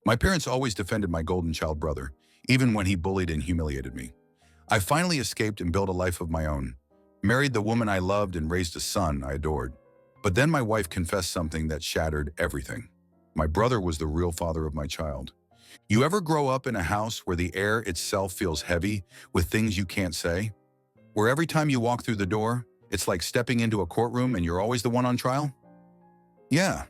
My parents always defended my golden child brother, even when he bullied and humiliated me. I finally escaped and built a life of my own, married the woman I loved and raised a son I adored. But then my wife confessed something that shattered everything. My brother was the real father of my child. You ever grow up in a house where the air itself feels heavy with things you can't say? Where every time you walk through the door, it's like stepping into a courtroom and you're always the one on trial? Yeah,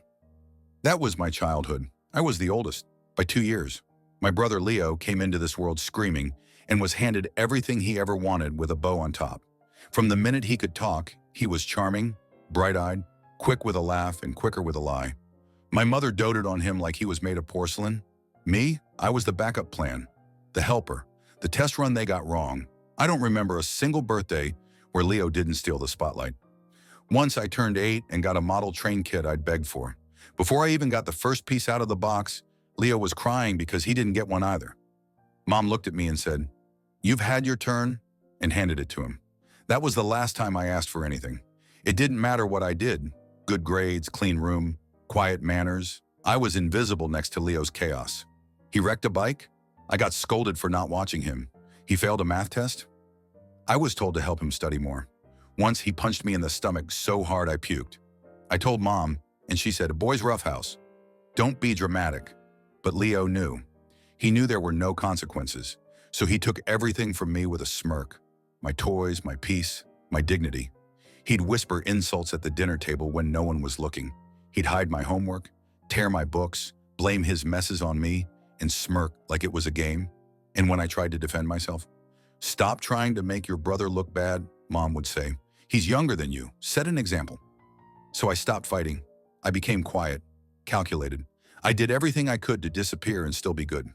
that was my childhood. I was the oldest, by 2 years. My brother Leo came into this world screaming and was handed everything he ever wanted with a bow on top. From the minute he could talk, he was charming, bright-eyed, quick with a laugh and quicker with a lie. My mother doted on him like he was made of porcelain. Me, I was the backup plan, the helper, the test run they got wrong. I don't remember a single birthday where Leo didn't steal the spotlight. Once I turned 8 and got a model train kit I'd begged for. Before I even got the first piece out of the box, Leo was crying because he didn't get one either. Mom looked at me and said, "You've had your turn," and handed it to him. That was the last time I asked for anything. It didn't matter what I did. Good grades, clean room, quiet manners. I was invisible next to Leo's chaos. He wrecked a bike. I got scolded for not watching him. He failed a math test. I was told to help him study more. Once he punched me in the stomach so hard I puked. I told Mom, and she said, "A boy's roughhouse. Don't be dramatic." But Leo knew. He knew there were no consequences, so he took everything from me with a smirk. My toys, my peace, my dignity. He'd whisper insults at the dinner table when no one was looking. He'd hide my homework, tear my books, blame his messes on me, and smirk like it was a game. And when I tried to defend myself, "Stop trying to make your brother look bad," Mom would say. "He's younger than you. Set an example." So I stopped fighting. I became quiet, calculated. I did everything I could to disappear and still be good.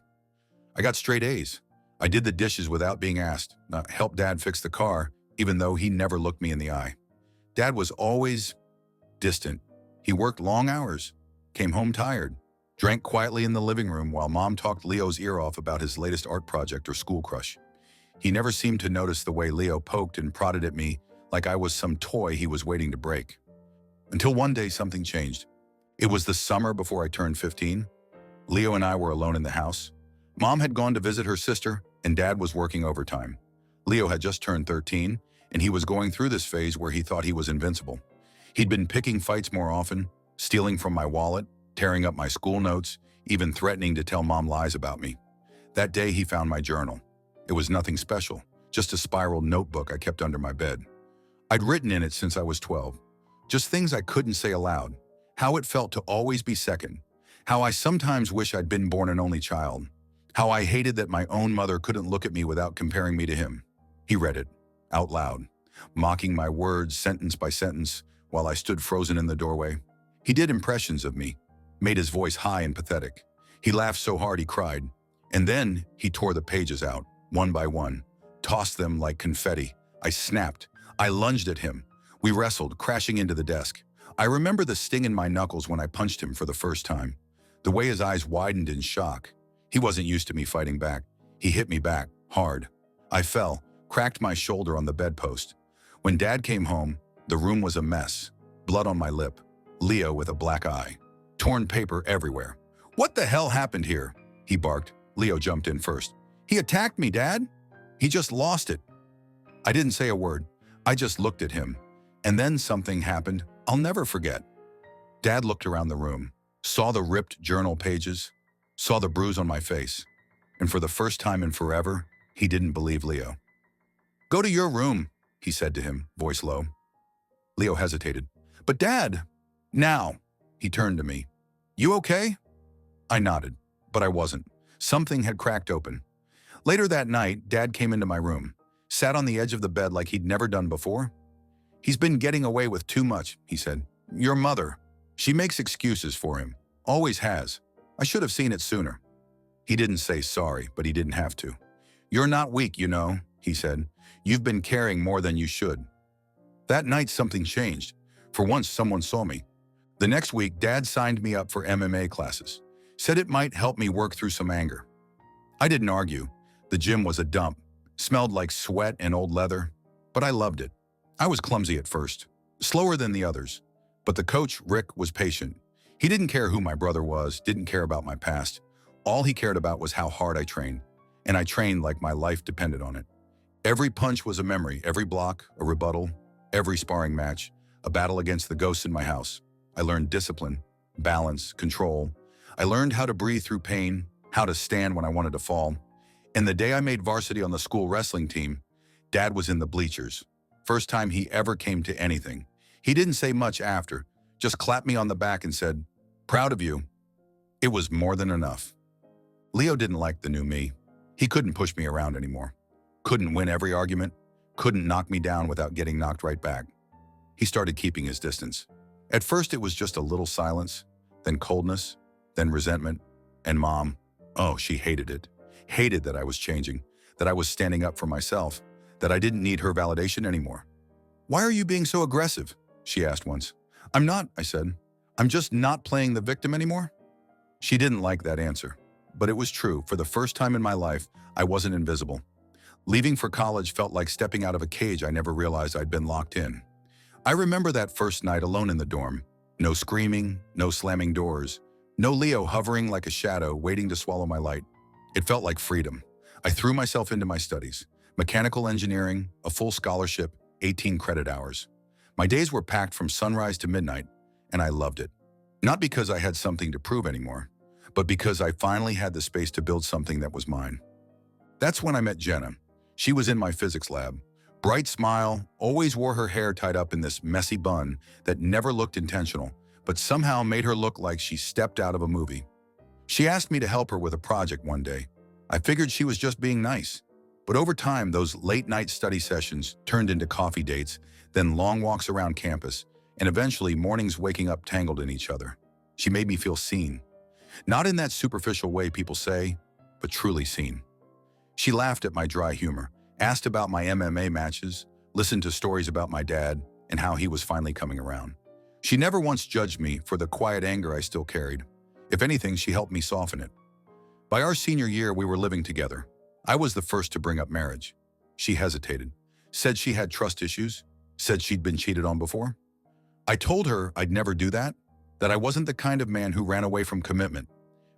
I got straight A's. I did the dishes without being asked. Helped Dad fix the car, even though he never looked me in the eye. Dad was always distant. He worked long hours, came home tired, drank quietly in the living room while Mom talked Leo's ear off about his latest art project or school crush. He never seemed to notice the way Leo poked and prodded at me like I was some toy he was waiting to break. Until one day something changed. It was the summer before I turned 15. Leo and I were alone in the house. Mom had gone to visit her sister, and Dad was working overtime. Leo had just turned 13, and he was going through this phase where he thought he was invincible. He'd been picking fights more often, stealing from my wallet, tearing up my school notes, even threatening to tell Mom lies about me. That day he found my journal. It was nothing special, just a spiral notebook I kept under my bed. I'd written in it since I was 12. Just things I couldn't say aloud. How it felt to always be second. How I sometimes wish I'd been born an only child. How I hated that my own mother couldn't look at me without comparing me to him. He read it, out loud, mocking my words sentence by sentence while I stood frozen in the doorway. He did impressions of me, made his voice high and pathetic. He laughed so hard he cried. And then he tore the pages out, one by one, tossed them like confetti. I snapped. I lunged at him. We wrestled, crashing into the desk. I remember the sting in my knuckles when I punched him for the first time. The way his eyes widened in shock. He wasn't used to me fighting back. He hit me back, hard. I fell, cracked my shoulder on the bedpost. When Dad came home, the room was a mess. Blood on my lip. Leo with a black eye. Torn paper everywhere. "What the hell happened here?" he barked. Leo jumped in first. "He attacked me, Dad. He just lost it." I didn't say a word. I just looked at him. And then something happened I'll never forget. Dad looked around the room, saw the ripped journal pages, saw the bruise on my face, and for the first time in forever, he didn't believe Leo. "Go to your room," he said to him, voice low. Leo hesitated. "But Dad!" "Now!" He turned to me. "You okay?" I nodded, but I wasn't. Something had cracked open. Later that night, Dad came into my room, sat on the edge of the bed like he'd never done before. "He's been getting away with too much," he said. "Your mother. She makes excuses for him. Always has. I should have seen it sooner." He didn't say sorry, but he didn't have to. "You're not weak, you know," he said. "You've been caring more than you should." That night, something changed. For once, someone saw me. The next week, Dad signed me up for MMA classes. Said it might help me work through some anger. I didn't argue. The gym was a dump. Smelled like sweat and old leather. But I loved it. I was clumsy at first. Slower than the others. But the coach, Rick, was patient. He didn't care who my brother was, didn't care about my past. All he cared about was how hard I trained, and I trained like my life depended on it. Every punch was a memory, every block, a rebuttal, every sparring match, a battle against the ghosts in my house. I learned discipline, balance, control. I learned how to breathe through pain, how to stand when I wanted to fall. And the day I made varsity on the school wrestling team, Dad was in the bleachers. First time he ever came to anything. He didn't say much after, just clapped me on the back and said, "Proud of you." It was more than enough. Leo didn't like the new me. He couldn't push me around anymore. Couldn't win every argument. Couldn't knock me down without getting knocked right back. He started keeping his distance. At first it was just a little silence, then coldness, then resentment. And Mom, oh, she hated it. Hated that I was changing, that I was standing up for myself, that I didn't need her validation anymore. "Why are you being so aggressive?" she asked once. "I'm not," I said. "I'm just not playing the victim anymore." She didn't like that answer, but it was true. For the first time in my life, I wasn't invisible. Leaving for college felt like stepping out of a cage I never realized I'd been locked in. I remember that first night alone in the dorm. No screaming, no slamming doors, no Leo hovering like a shadow waiting to swallow my light. It felt like freedom. I threw myself into my studies. Mechanical engineering, a full scholarship, 18 credit hours. My days were packed from sunrise to midnight, and I loved it. Not because I had something to prove anymore, but because I finally had the space to build something that was mine. That's when I met Jenna. She was in my physics lab. Bright smile, always wore her hair tied up in this messy bun that never looked intentional, but somehow made her look like she stepped out of a movie. She asked me to help her with a project one day. I figured she was just being nice. But over time, those late-night study sessions turned into coffee dates, then long walks around campus, and eventually mornings waking up tangled in each other. She made me feel seen. Not in that superficial way people say, but truly seen. She laughed at my dry humor, asked about my MMA matches, listened to stories about my dad and how he was finally coming around. She never once judged me for the quiet anger I still carried. If anything, she helped me soften it. By our senior year, we were living together. I was the first to bring up marriage. She hesitated, said she had trust issues, said she'd been cheated on before. I told her I'd never do that I wasn't the kind of man who ran away from commitment.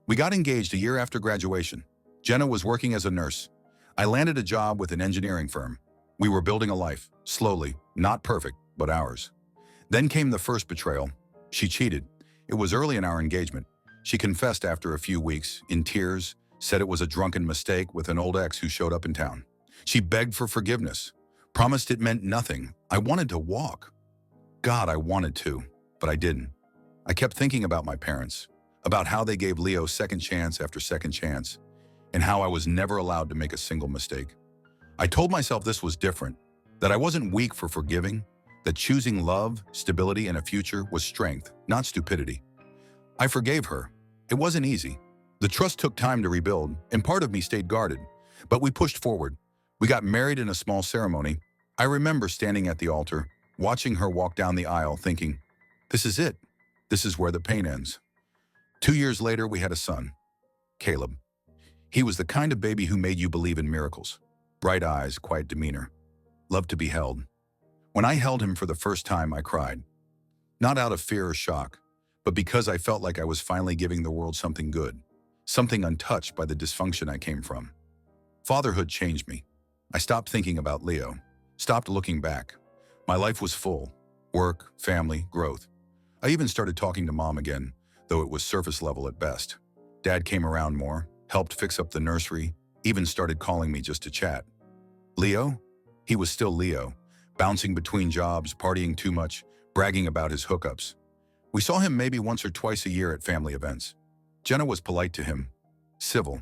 We got engaged a year after graduation. Jenna was working as a nurse. I landed a job with an engineering firm. We were building a life, slowly, not perfect, but ours. Then came the first betrayal. She cheated. It was early in our engagement. She confessed after a few weeks, in tears, said it was a drunken mistake with an old ex who showed up in town. She begged for forgiveness, promised it meant nothing. I wanted to walk. God, I wanted to, but I didn't. I kept thinking about my parents, about how they gave Leo second chance after second chance, and how I was never allowed to make a single mistake. I told myself this was different, that I wasn't weak for forgiving, that choosing love, stability, and a future was strength, not stupidity. I forgave her. It wasn't easy. The trust took time to rebuild, and part of me stayed guarded. But we pushed forward. We got married in a small ceremony. I remember standing at the altar, watching her walk down the aisle, thinking, this is it. This is where the pain ends. 2 years later, we had a son, Caleb. He was the kind of baby who made you believe in miracles. Bright eyes, quiet demeanor. Loved to be held. When I held him for the first time, I cried. Not out of fear or shock, but because I felt like I was finally giving the world something good, something untouched by the dysfunction I came from. Fatherhood changed me. I stopped thinking about Leo, stopped looking back. My life was full. Work, family, growth. I even started talking to Mom again, though it was surface level at best. Dad came around more, helped fix up the nursery, even started calling me just to chat. Leo? He was still Leo, bouncing between jobs, partying too much, bragging about his hookups. We saw him maybe once or twice a year at family events. Jenna was polite to him, civil.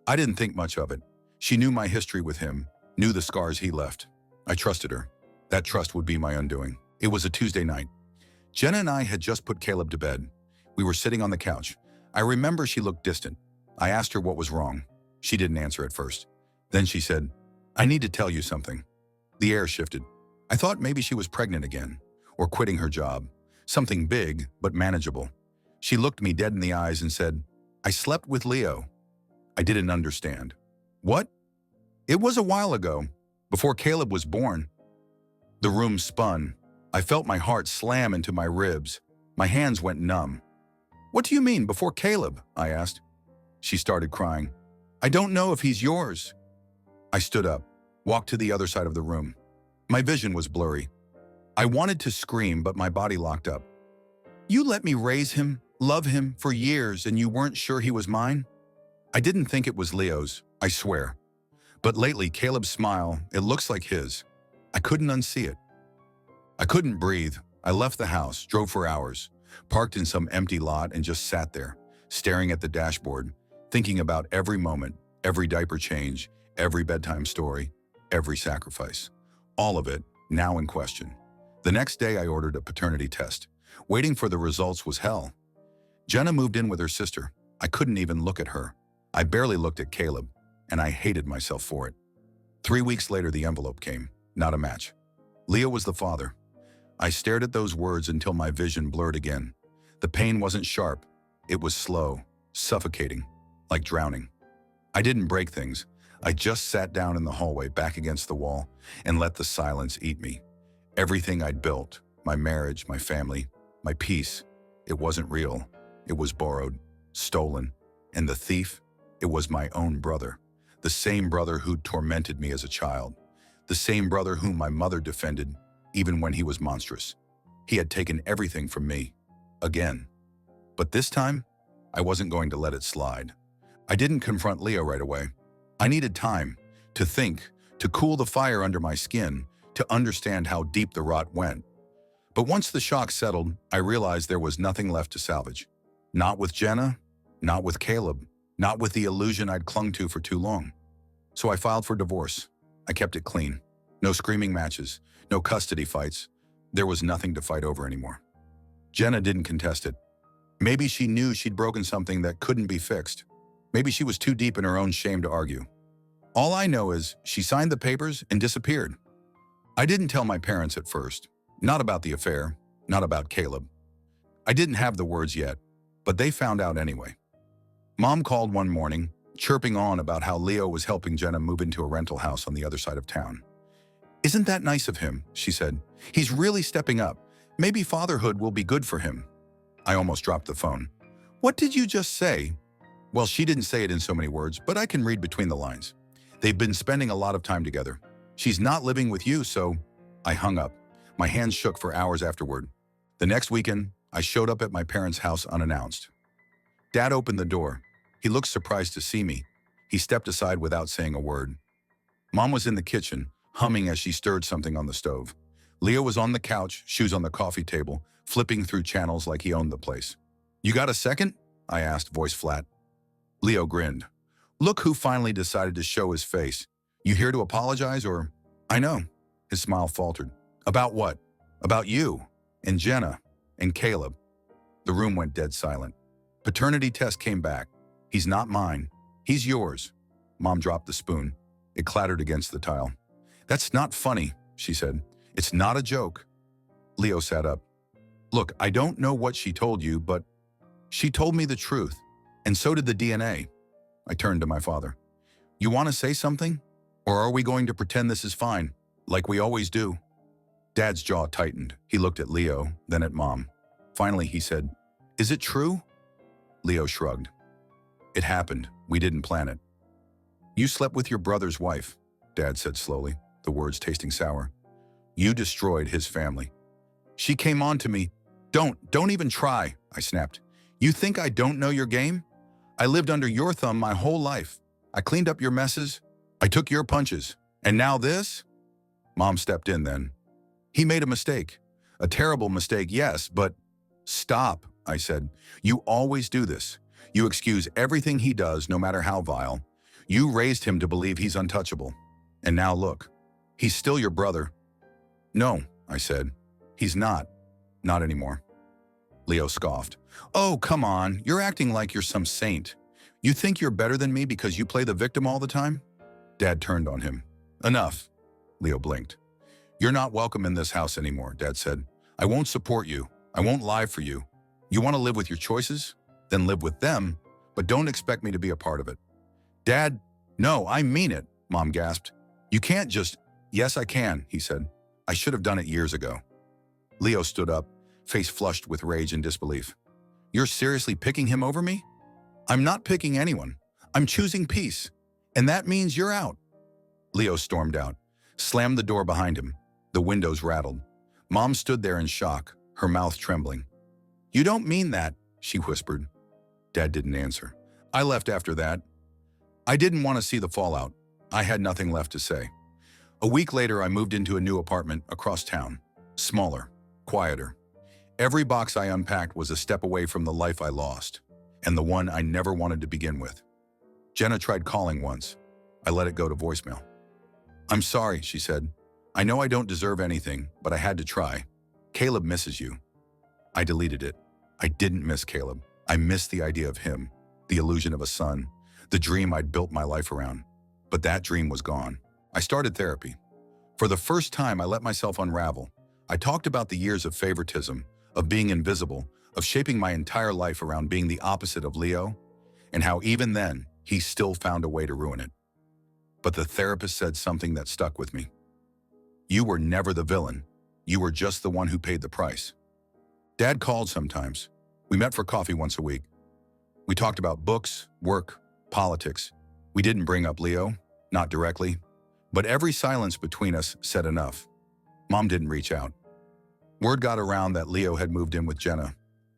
I didn't think much of it. She knew my history with him, knew the scars he left. I trusted her. That trust would be my undoing. It was a Tuesday night. Jenna and I had just put Caleb to bed. We were sitting on the couch. I remember she looked distant. I asked her what was wrong. She didn't answer at first. Then she said, I need to tell you something. The air shifted. I thought maybe she was pregnant again, or quitting her job. Something big, but manageable. She looked me dead in the eyes and said, I slept with Leo. I didn't understand. What? It was a while ago, before Caleb was born. The room spun. I felt my heart slam into my ribs. My hands went numb. What do you mean, before Caleb? I asked. She started crying. I don't know if he's yours. I stood up, walked to the other side of the room. My vision was blurry. I wanted to scream, but my body locked up. You let me raise him, love him for years, and you weren't sure he was mine? I didn't think it was Leo's, I swear. But lately, Caleb's smile, it looks like his. I couldn't unsee it. I couldn't breathe. I left the house, drove for hours, parked in some empty lot, and just sat there, staring at the dashboard, thinking about every moment, every diaper change, every bedtime story, every sacrifice. All of it, now in question. The next day, I ordered a paternity test. Waiting for the results was hell. Jenna moved in with her sister. I couldn't even look at her. I barely looked at Caleb, and I hated myself for it. 3 weeks later, the envelope came. Not a match. Leo was the father. I stared at those words until my vision blurred again. The pain wasn't sharp. It was slow, suffocating, like drowning. I didn't break things. I just sat down in the hallway, back against the wall, and let the silence eat me. Everything I'd built, my marriage, my family, my peace, it wasn't real. It was borrowed, stolen. And the thief, it was my own brother. The same brother who'd tormented me as a child. The same brother whom my mother defended, even when he was monstrous. He had taken everything from me. Again. But this time, I wasn't going to let it slide. I didn't confront Leo right away. I needed time to think, to cool the fire under my skin, to understand how deep the rot went. But once the shock settled, I realized there was nothing left to salvage. Not with Jenna, not with Caleb, not with the illusion I'd clung to for too long. So I filed for divorce. I kept it clean. No screaming matches, no custody fights. There was nothing to fight over anymore. Jenna didn't contest it. Maybe she knew she'd broken something that couldn't be fixed. Maybe she was too deep in her own shame to argue. All I know is she signed the papers and disappeared. I didn't tell my parents at first. Not about the affair, not about Caleb. I didn't have the words yet, but they found out anyway. Mom called one morning, chirping on about how Leo was helping Jenna move into a rental house on the other side of town. Isn't that nice of him, she said. He's really stepping up. Maybe fatherhood will be good for him. I almost dropped the phone. What did you just say? Well, she didn't say it in so many words, but I can read between the lines. They've been spending a lot of time together. She's not living with you, so I hung up. My hands shook for hours afterward. The next weekend, I showed up at my parents' house unannounced. Dad opened the door. He looked surprised to see me. He stepped aside without saying a word. Mom was in the kitchen, humming as she stirred something on the stove. Leo was on the couch, shoes on the coffee table, flipping through channels like he owned the place. You got a second? I asked, voice flat. Leo grinned. Look who finally decided to show his face. You here to apologize or? I know. His smile faltered. About what? About you, and Jenna, and Caleb. The room went dead silent. Paternity test came back. He's not mine. He's yours. Mom dropped the spoon. It clattered against the tile. That's not funny, she said. It's not a joke. Leo sat up. Look, I don't know what she told you, but she told me the truth, and so did the DNA. I turned to my father. You want to say something? Or are we going to pretend this is fine, like we always do? Dad's jaw tightened. He looked at Leo, then at Mom. Finally, he said, Is it true? Leo shrugged. It happened. We didn't plan it. You slept with your brother's wife, Dad said slowly, the words tasting sour. You destroyed his family. She came on to me. Don't even try, I snapped. You think I don't know your game? I lived under your thumb my whole life. I cleaned up your messes. I took your punches. And now this? Mom stepped in then. He made a mistake. A terrible mistake, yes, but stop, I said. You always do this. You excuse everything he does, no matter how vile. You raised him to believe he's untouchable. And now look, he's still your brother. No, I said. He's not. Not anymore. Leo scoffed. Oh, come on. You're acting like you're some saint. You think you're better than me because you play the victim all the time? Dad turned on him. Enough. Leo blinked. You're not welcome in this house anymore, Dad said. I won't support you. I won't lie for you. You want to live with your choices? Then live with them, but don't expect me to be a part of it. Dad, no, I mean it, Mom gasped. You can't just… Yes, I can, he said. I should have done it years ago. Leo stood up, face flushed with rage and disbelief. You're seriously picking him over me? I'm not picking anyone. I'm choosing peace. And that means you're out. Leo stormed out, slammed the door behind him. The windows rattled. Mom stood there in shock, her mouth trembling. You don't mean that, she whispered. Dad didn't answer. I left after that. I didn't want to see the fallout. I had nothing left to say. A week later, I moved into a new apartment across town. Smaller, quieter. Every box I unpacked was a step away from the life I lost, and the one I never wanted to begin with. Jenna tried calling once. I let it go to voicemail. I'm sorry, she said. I know I don't deserve anything, but I had to try. Caleb misses you. I deleted it. I didn't miss Caleb. I missed the idea of him, the illusion of a son, the dream I'd built my life around. But that dream was gone. I started therapy. For the first time, I let myself unravel. I talked about the years of favoritism, of being invisible, of shaping my entire life around being the opposite of Leo, and how even then, he still found a way to ruin it. But the therapist said something that stuck with me. You were never the villain. You were just the one who paid the price. Dad called sometimes. We met for coffee once a week. We talked about books, work, politics. We didn't bring up Leo, not directly, but every silence between us said enough. Mom didn't reach out. Word got around that Leo had moved in with Jenna.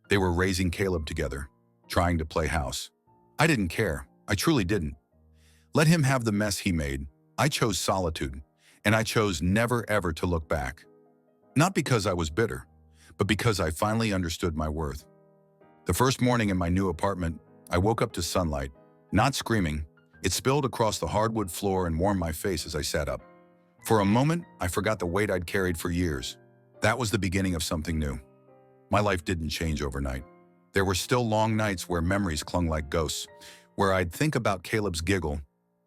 They were raising Caleb together, trying to play house. I didn't care. I truly didn't. Let him have the mess he made. I chose solitude, and I chose never ever to look back. Not because I was bitter, but because I finally understood my worth. The first morning in my new apartment, I woke up to sunlight, not screaming. It spilled across the hardwood floor and warmed my face as I sat up. For a moment, I forgot the weight I'd carried for years. That was the beginning of something new. My life didn't change overnight. There were still long nights where memories clung like ghosts, where I'd think about Caleb's giggle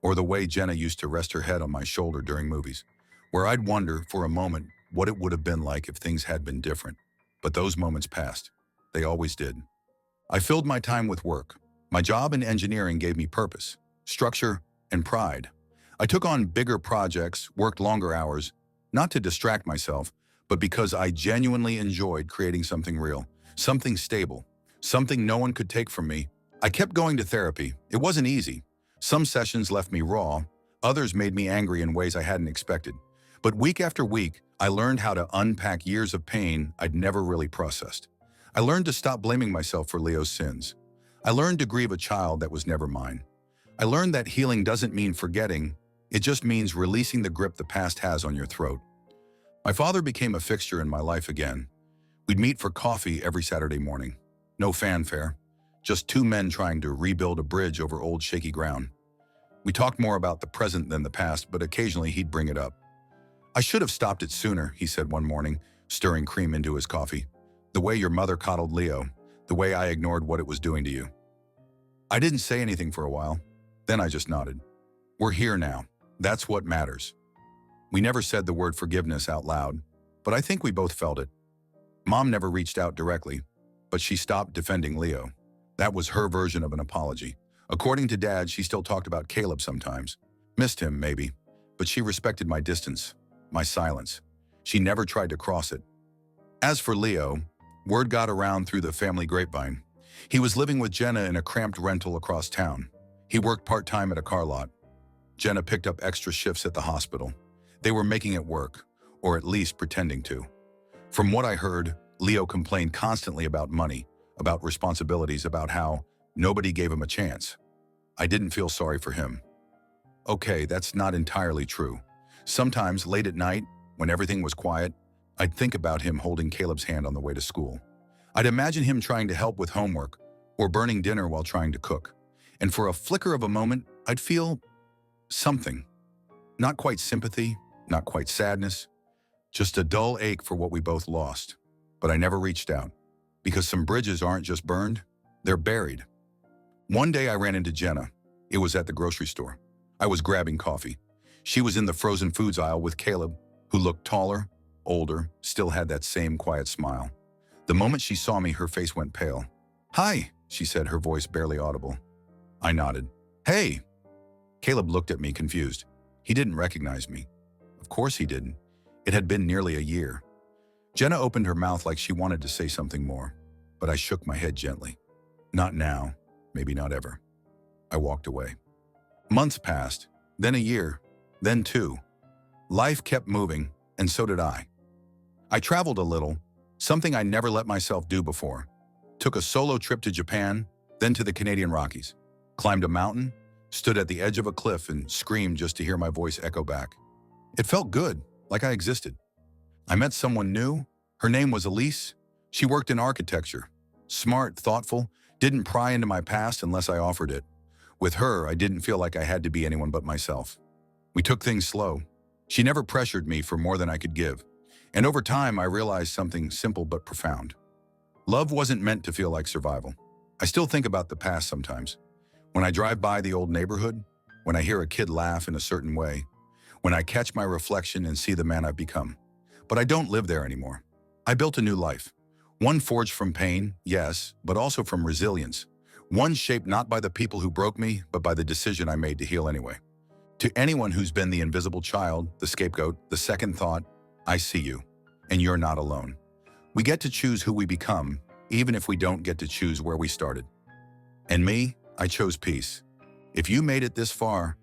or the way Jenna used to rest her head on my shoulder during movies, where I'd wonder for a moment what it would have been like if things had been different. But those moments passed. They always did. I filled my time with work. My job in engineering gave me purpose, structure, and pride. I took on bigger projects, worked longer hours, not to distract myself, but because I genuinely enjoyed creating something real, something stable, something no one could take from me. I kept going to therapy. It wasn't easy. Some sessions left me raw, others made me angry in ways I hadn't expected. But week after week, I learned how to unpack years of pain I'd never really processed. I learned to stop blaming myself for Leo's sins. I learned to grieve a child that was never mine. I learned that healing doesn't mean forgetting, it just means releasing the grip the past has on your throat. My father became a fixture in my life again. We'd meet for coffee every Saturday morning. No fanfare, just two men trying to rebuild a bridge over old shaky ground. We talked more about the present than the past, but occasionally he'd bring it up. I should have stopped it sooner, he said one morning, stirring cream into his coffee. The way your mother coddled Leo, the way I ignored what it was doing to you. I didn't say anything for a while. Then I just nodded. We're here now. That's what matters. We never said the word forgiveness out loud, but I think we both felt it. Mom never reached out directly, but she stopped defending Leo. That was her version of an apology. According to Dad, she still talked about Caleb sometimes. Missed him, maybe, but she respected my distance, my silence. She never tried to cross it. As for Leo, word got around through the family grapevine. He was living with Jenna in a cramped rental across town. He worked part-time at a car lot. Jenna picked up extra shifts at the hospital. They were making it work, or at least pretending to. From what I heard, Leo complained constantly about money, about responsibilities, about how nobody gave him a chance. I didn't feel sorry for him. Okay, that's not entirely true. Sometimes, late at night, when everything was quiet, I'd think about him holding Caleb's hand on the way to school. I'd imagine him trying to help with homework or burning dinner while trying to cook. And for a flicker of a moment, I'd feel something. Not quite sympathy, not quite sadness, just a dull ache for what we both lost. But I never reached out, because some bridges aren't just burned, they're buried. One day I ran into Jenna. It was at the grocery store. I was grabbing coffee. She was in the frozen foods aisle with Caleb, who looked taller, older, still had that same quiet smile. The moment she saw me, her face went pale. "Hi," she said, her voice barely audible. I nodded. "Hey." Caleb looked at me confused. He didn't recognize me. Of course he didn't. It had been nearly a year. Jenna opened her mouth like she wanted to say something more, but I shook my head gently. "Not now. maybe not ever. I walked away. Months passed, then a year, then two. Life kept moving, and so did I. I traveled a little, something I never let myself do before. Took a solo trip to Japan, then to the Canadian Rockies. Climbed a mountain, stood at the edge of a cliff and screamed just to hear my voice echo back. It felt good, like I existed. I met someone new. Her name was Elise. She worked in architecture. Smart, thoughtful, didn't pry into my past unless I offered it. With her, I didn't feel like I had to be anyone but myself. We took things slow. She never pressured me for more than I could give. And over time, I realized something simple but profound. Love wasn't meant to feel like survival. I still think about the past sometimes. When I drive by the old neighborhood, when I hear a kid laugh in a certain way, when I catch my reflection and see the man I've become. But I don't live there anymore. I built a new life. One forged from pain, yes, but also from resilience. One shaped not by the people who broke me, but by the decision I made to heal anyway. To anyone who's been the invisible child, the scapegoat, the second thought, I see you, and you're not alone. We get to choose who we become, even if we don't get to choose where we started. And me, I chose peace. If you made it this far,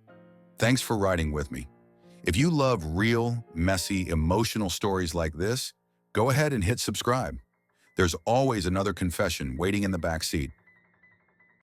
thanks for riding with me. If you love real, messy, emotional stories like this, go ahead and hit subscribe. There's always another confession waiting in the back seat.